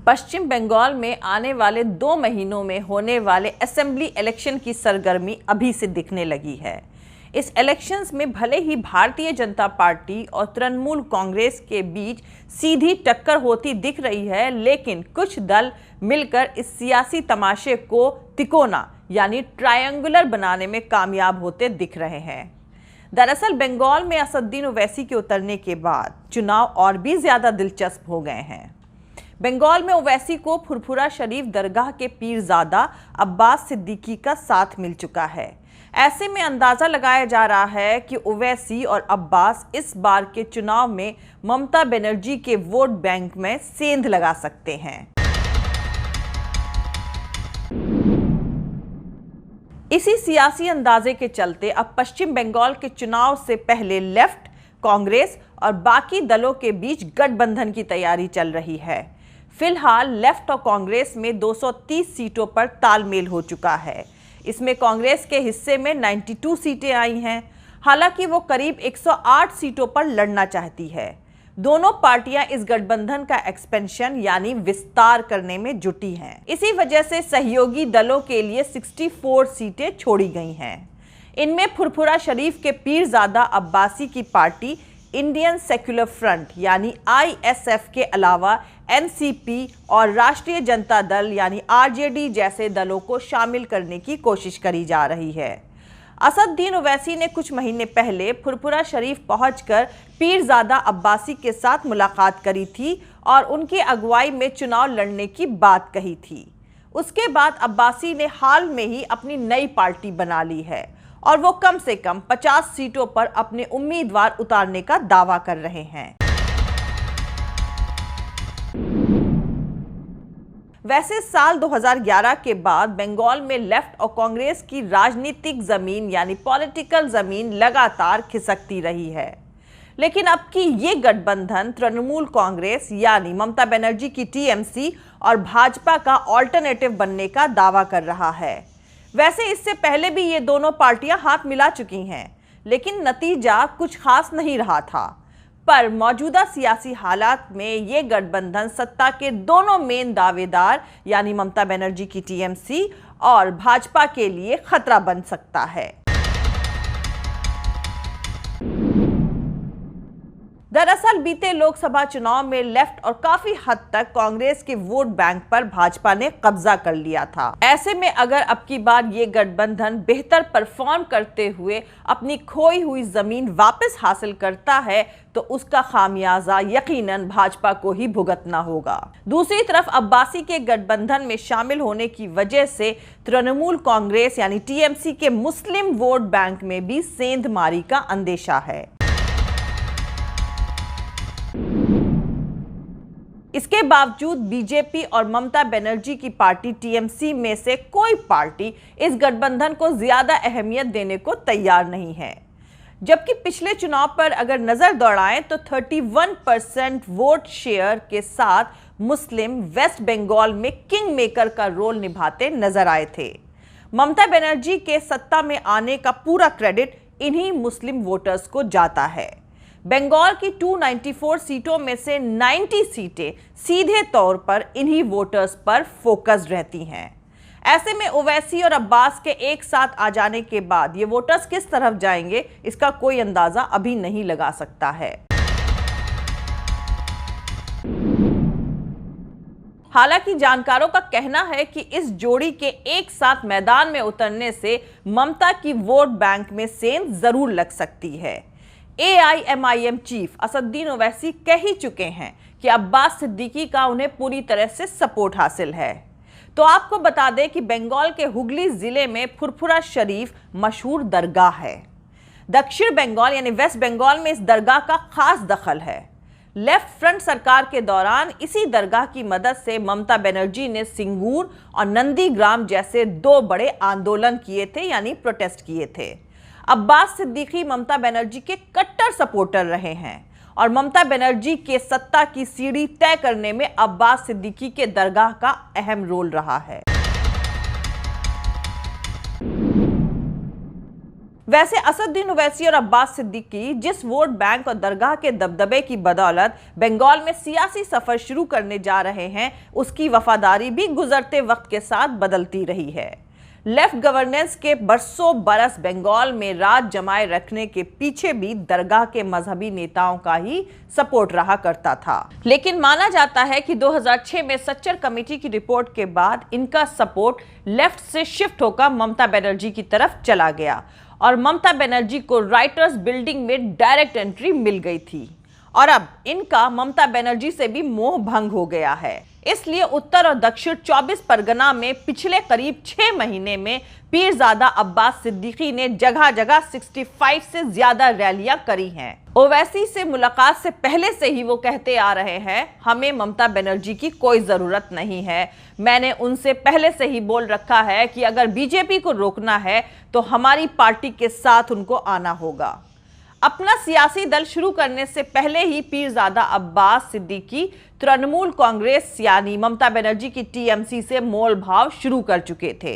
पश्चिम बंगाल में आने वाले 2 महीनों में होने वाले असेंबली इलेक्शन की सरगर्मी अभी से दिखने लगी है। इस इलेक्शंस में भले ही भारतीय जनता पार्टी और तृणमूल कांग्रेस के बीच सीधी टक्कर होती दिख रही है, लेकिन कुछ दल मिलकर इस सियासी तमाशे को तिकोना यानी ट्रायंगुलर बनाने में कामयाब होते दिख रहे हैं। दरअसल बंगाल में असदुद्दीन ओवैसी के उतरने के बाद चुनाव और भी ज्यादा दिलचस्प हो गए हैं। बंगाल में ओवैसी को फुरफुरा शरीफ दरगाह के पीरजादा अब्बास सिद्दीकी का साथ मिल चुका है। ऐसे में अंदाजा लगाया जा रहा है कि ओवैसी और अब्बास इस बार के चुनाव में ममता बनर्जी के वोट बैंक में सेंध लगा सकते हैं। इसी सियासी अंदाजे के चलते अब पश्चिम बंगाल के चुनाव से पहले लेफ्ट, कांग्रेस और बाकी दलों के बीच गठबंधन की तैयारी चल रही है। फिलहाल लेफ्ट और कांग्रेस में 230 सीटों पर तालमेल हो चुका है। इसमें कांग्रेस के हिस्से में 92 सीटें आई हैं। हालांकि वो करीब 108 सीटों पर लड़ना चाहती है। दोनों पार्टियां इस गठबंधन का एक्सपेंशन यानी विस्तार करने में जुटी हैं। इसी वजह से सहयोगी दलों के लिए 64 सीटें छोड़ी गई हैं। इनमें फुरफुरा शरीफ के पीरजादा अब्बासी की पार्टी इंडियन सेक्युलर फ्रंट यानी ISF के अलावा NCP और राष्ट्रीय जनता दल यानी RJD जैसे दलों को शामिल करने की कोशिश करी जा रही है। असदुद्दीन ओवैसी ने कुछ महीने पहले फुरफुरा शरीफ पहुंचकर पीरजादा अब्बासी के साथ मुलाकात करी थी और उनकी अगुवाई में चुनाव लड़ने की बात कही थी। उसके बाद अब्बासी ने हाल में ही अपनी नई पार्टी बना ली है और वो कम से कम 50 सीटों पर अपने उम्मीदवार उतारने का दावा कर रहे हैं। वैसे साल 2011 के बाद बंगाल में लेफ्ट और कांग्रेस की राजनीतिक जमीन यानी पॉलिटिकल जमीन लगातार खिसकती रही है, लेकिन अब की ये गठबंधन तृणमूल कांग्रेस यानी ममता बनर्जी की TMC और भाजपा का ऑल्टरनेटिव बनने का दावा कर रहा है। वैसे इससे पहले भी ये दोनों पार्टियां हाथ मिला चुकी हैं, लेकिन नतीजा कुछ खास नहीं रहा था। पर मौजूदा सियासी हालात में ये गठबंधन सत्ता के दोनों मेन दावेदार यानी ममता बनर्जी की TMC और भाजपा के लिए खतरा बन सकता है। दरअसल बीते लोकसभा चुनाव में लेफ्ट और काफी हद तक कांग्रेस के वोट बैंक पर भाजपा ने कब्जा कर लिया था। ऐसे में अगर अब की बार ये गठबंधन बेहतर परफॉर्म करते हुए अपनी खोई हुई जमीन वापस हासिल करता है तो उसका खामियाजा यकीनन भाजपा को ही भुगतना होगा। दूसरी तरफ अब्बासी के गठबंधन में शामिल होने की वजह से तृणमूल कांग्रेस यानी TMC के मुस्लिम वोट बैंक में भी सेंधमारी का अंदेशा है। इसके बावजूद बीजेपी और ममता बनर्जी की पार्टी TMC में से कोई पार्टी इस गठबंधन को ज्यादा अहमियत देने को तैयार नहीं है। जबकि पिछले चुनाव पर अगर नजर दौड़ाएं तो 31% वोट शेयर के साथ मुस्लिम वेस्ट बंगाल में किंग मेकर का रोल निभाते नजर आए थे। ममता बनर्जी के सत्ता में आने का पूरा क्रेडिट इन्हीं मुस्लिम वोटर्स को जाता है। बंगाल की 294 सीटों में से 90 सीटें सीधे तौर पर इन्हीं वोटर्स पर फोकस्ड रहती हैं। ऐसे में ओवैसी और अब्बास के एक साथ आ जाने के बाद ये वोटर्स किस तरफ जाएंगे, इसका कोई अंदाजा अभी नहीं लगा सकता है। हालांकि जानकारों का कहना है कि इस जोड़ी के एक साथ मैदान में उतरने से ममता की वोट बैंक में सेंध जरूर लग सकती है। AIMIM चीफ असदुद्दीन ओवैसी कह ही चुके हैं कि अब्बास सिद्दीकी का उन्हें पूरी तरह से सपोर्ट हासिल है। तो आपको बता दें कि बंगाल के हुगली जिले में फुरफुरा शरीफ मशहूर दरगाह है। दक्षिण बंगाल यानी वेस्ट बंगाल में इस दरगाह का खास दखल है। लेफ्ट फ्रंट सरकार के दौरान इसी दरगाह की मदद से ममता बनर्जी ने सिंगूर और नंदीग्राम जैसे 2 बड़े आंदोलन किए थे यानी प्रोटेस्ट किए थे। अब्बास सिद्दीकी ममता बनर्जी के कट्टर सपोर्टर रहे हैं और ममता बनर्जी के सत्ता की सीढ़ी तय करने में अब्बास सिद्दीकी के दरगाह का अहम रोल रहा है। वैसे असदुद्दीन ओवैसी और अब्बास सिद्दीकी जिस वोट बैंक और दरगाह के दबदबे की बदौलत बंगाल में सियासी सफर शुरू करने जा रहे हैं, उसकी वफादारी भी गुजरते वक्त के साथ बदलती रही है। लेफ्ट गवर्नेंस के बरसों बरस बंगाल में राज जमाए रखने के पीछे भी दरगाह के मजहबी नेताओं का ही सपोर्ट रहा करता था। लेकिन माना जाता है कि 2006 में सच्चर कमेटी की रिपोर्ट के बाद इनका सपोर्ट लेफ्ट से शिफ्ट होकर ममता बनर्जी की तरफ चला गया और ममता बनर्जी को राइटर्स बिल्डिंग में डायरेक्ट एंट्री मिल गई थी और अब इनका ममता बनर्जी से भी मोह भंग हो गया है। इसलिए उत्तर और दक्षिण 24 परगना में पिछले करीब 6 महीने में पीरजादा अब्बास सिद्दीकी ने जगह जगह 65 से ज्यादा रैलियां करी हैं। ओवैसी से मुलाकात से पहले से ही वो कहते आ रहे हैं, हमें ममता बनर्जी की कोई जरूरत नहीं है। मैंने उनसे पहले से ही बोल रखा है कि अगर बीजेपी को रोकना है तो हमारी पार्टी के साथ उनको आना होगा। अपना सियासी दल शुरू करने से पहले ही पीरजादा अब्बास सिद्दीकी तृणमूल कांग्रेस यानी ममता बनर्जी की टीएमसी से मोल भाव शुरू कर चुके थे।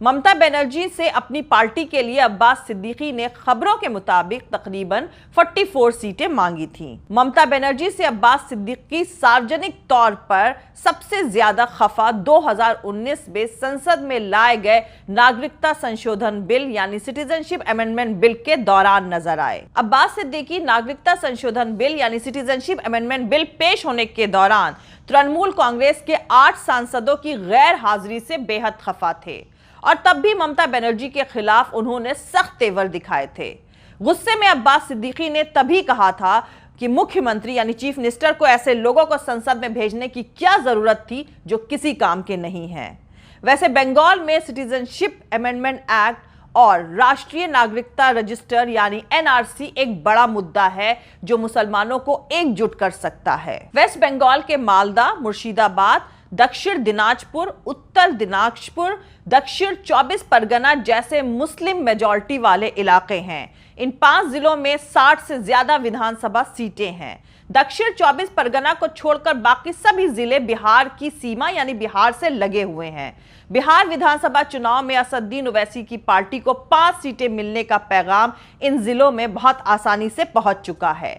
ममता बनर्जी से अपनी पार्टी के लिए अब्बास सिद्दीकी ने खबरों के मुताबिक तकरीबन 44 सीटें मांगी थीं। ममता बनर्जी से अब्बास सिद्दीकी सार्वजनिक तौर पर सबसे ज्यादा खफा 2019 में संसद में लाए गए नागरिकता संशोधन बिल यानी सिटीजनशिप अमेंडमेंट बिल के दौरान नजर आए। अब्बास सिद्दीकी नागरिकता संशोधन बिल यानी सिटीजनशिप अमेंडमेंट बिल पेश होने के दौरान तृणमूल कांग्रेस के 8 सांसदों की गैर हाजिरी से बेहद खफा थे और तब भी ममता बनर्जी के खिलाफ उन्होंने सख्त तेवर दिखाए थे। गुस्से में अब्बास सिद्दीकी ने तभी कहा था कि मुख्यमंत्री यानी चीफ मिनिस्टर को ऐसे लोगों को संसद में भेजने की क्या जरूरत थी जो किसी काम के नहीं हैं। वैसे बंगाल में सिटीजनशिप अमेंडमेंट एक्ट और राष्ट्रीय नागरिकता रजिस्टर यानी एनआरसी एक बड़ा मुद्दा है जो मुसलमानों को एकजुट कर सकता है। वेस्ट बंगाल के मालदा, मुर्शिदाबाद, दक्षिण दिनाजपुर, उत्तर दिनाजपुर, दक्षिण 24 परगना जैसे मुस्लिम मेजॉरिटी वाले इलाके हैं। इन 5 जिलों में 60 से ज्यादा विधानसभा सीटें हैं। दक्षिण 24 परगना को छोड़कर बाकी सभी जिले बिहार की सीमा यानी बिहार से लगे हुए हैं। बिहार विधानसभा चुनाव में असदुद्दीन ओवैसी की पार्टी को 5 सीटें मिलने का पैगाम इन जिलों में बहुत आसानी से पहुंच चुका है।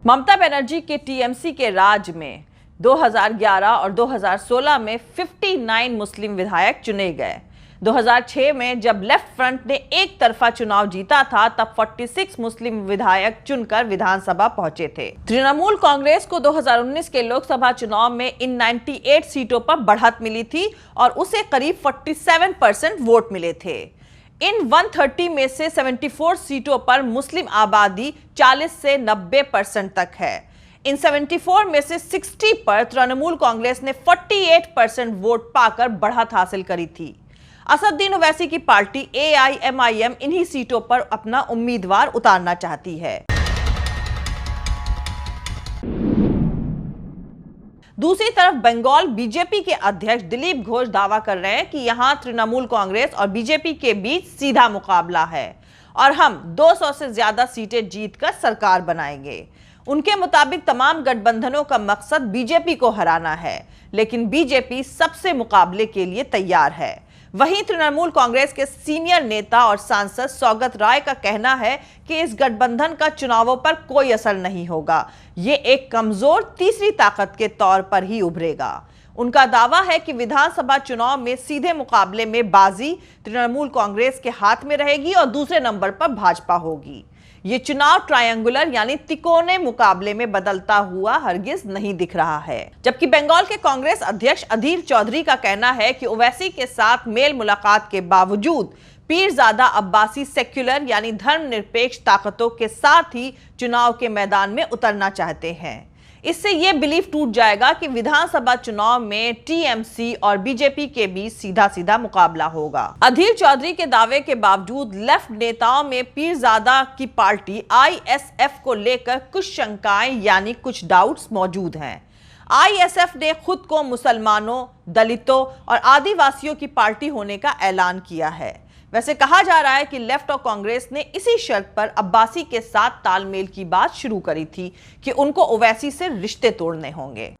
ममता बनर्जी के टीएमसी के राज में 2011 और 2016 में 59 मुस्लिम विधायक चुने गए। 2006 में जब लेफ्ट फ्रंट ने एक तरफा चुनाव जीता था तब 46 मुस्लिम विधायक चुनकर विधानसभा पहुंचे थे। तृणमूल कांग्रेस को 2019 के लोकसभा चुनाव में इन 98 सीटों पर बढ़त मिली थी और उसे करीब 47% वोट मिले थे। इन 130 में से 74 सीटों पर मुस्लिम आबादी 40 से 90% तक है। इन 74 में से 60 पर तृणमूल कांग्रेस ने 48% वोट पाकर बढ़त हासिल करी थी। असदुद्दीन ओवैसी की पार्टी एआईएमआईएम इन्हीं सीटों पर अपना उम्मीदवार उतारना चाहती है। दूसरी तरफ बंगाल बीजेपी के अध्यक्ष दिलीप घोष दावा कर रहे हैं कि यहां तृणमूल कांग्रेस और बीजेपी के बीच सीधा मुकाबला है और हम 200 से ज्यादा सीटें जीतकर सरकार बनाएंगे। उनके मुताबिक तमाम गठबंधनों का मकसद बीजेपी को हराना है, लेकिन बीजेपी सबसे मुकाबले के लिए तैयार है। वहीं तृणमूल कांग्रेस के सीनियर नेता और सांसद सौगत राय का कहना है कि इस गठबंधन का चुनावों पर कोई असर नहीं होगा, ये एक कमजोर तीसरी ताकत के तौर पर ही उभरेगा। उनका दावा है कि विधानसभा चुनाव में सीधे मुकाबले में बाजी तृणमूल कांग्रेस के हाथ में रहेगी और दूसरे नंबर पर भाजपा होगी। ये चुनाव ट्रायंगुलर यानी तिकोने मुकाबले में बदलता हुआ हरगिज नहीं दिख रहा है। जबकि बंगाल के कांग्रेस अध्यक्ष अधीर चौधरी का कहना है कि ओवैसी के साथ मेल मुलाकात के बावजूद पीरजादा अब्बासी सेक्युलर यानी धर्मनिरपेक्ष ताकतों के साथ ही चुनाव के मैदान में उतरना चाहते हैं। इससे यह बिलीफ टूट जाएगा कि विधानसभा चुनाव में टीएमसी और बीजेपी के बीच सीधा सीधा मुकाबला होगा। अधीर चौधरी के दावे के बावजूद लेफ्ट नेताओं में पीरजादा की पार्टी आईएसएफ को लेकर कुछ शंकाएं यानी कुछ डाउट्स मौजूद हैं। आईएसएफ ने खुद को मुसलमानों, दलितों और आदिवासियों की पार्टी होने का ऐलान किया है। वैसे कहा जा रहा है कि लेफ्ट और कांग्रेस ने इसी शर्त पर अब्बासी के साथ तालमेल की बात शुरू करी थी कि उनको ओवैसी से रिश्ते तोड़ने होंगे।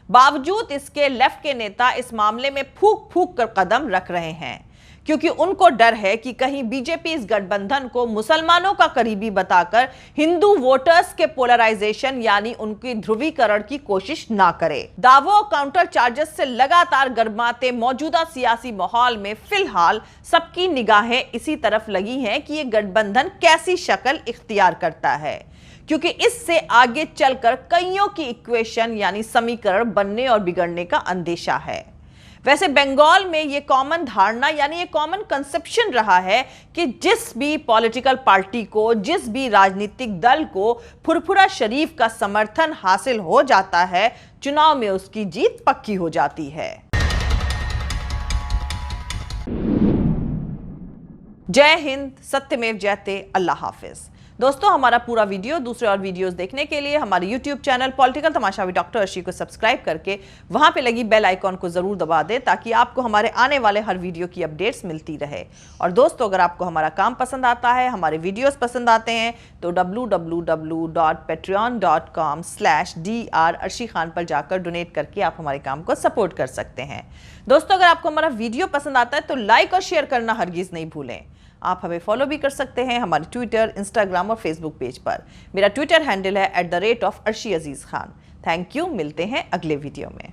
बावजूद इसके लेफ्ट के नेता इस मामले में फूंक फूंक कर कदम रख रहे हैं, क्योंकि उनको डर है कि कहीं बीजेपी इस गठबंधन को मुसलमानों का करीबी बताकर हिंदू वोटर्स के पोलराइजेशन यानी उनकी ध्रुवीकरण की कोशिश ना करे। दावों और काउंटर चार्जेस से लगातार गर्माते मौजूदा सियासी माहौल में फिलहाल सबकी निगाहें इसी तरफ लगी हैं कि यह गठबंधन कैसी शक्ल इख्तियार करता है, क्योंकि इससे आगे चलकर कईयों की इक्वेशन यानी समीकरण बनने और बिगड़ने का अंदेशा है। वैसे बंगाल में यह कॉमन धारणा यानी ये कॉमन कंसेप्शन रहा है कि जिस भी पॉलिटिकल पार्टी को, जिस भी राजनीतिक दल को फुरफुरा शरीफ का समर्थन हासिल हो जाता है, चुनाव में उसकी जीत पक्की हो जाती है। जय हिंद, सत्यमेव जयते, अल्लाह हाफिज। दोस्तों, हमारा पूरा वीडियो, दूसरे और वीडियोस देखने के लिए हमारे YouTube channel political Tamasha with doctor Arshi को सब्सक्राइब करके वहां पे लगी बेल आइकॉन को जरूर दबा दें, ताकि आपको हमारे आने वाले हर वीडियो की अपडेट्स मिलती रहे। और दोस्तों, अगर आपको हमारा काम पसंद आता है, हमारे वीडियोस पसंद आते हैं, तो www.patreon.com/dr अर्शी खान पर जाकर डोनेट करके आप हमारे काम को सपोर्ट कर सकते हैं। दोस्तों, अगर आपको हमारा वीडियो पसंद आता है तो लाइक और शेयर करना हरगिज नहीं भूलें। आप हमें फॉलो भी कर सकते हैं हमारे ट्विटर, इंस्टाग्राम और फेसबुक पेज पर। मेरा ट्विटर हैंडल है @अर्शी अजीज खान। थैंक यू, मिलते हैं अगले वीडियो में।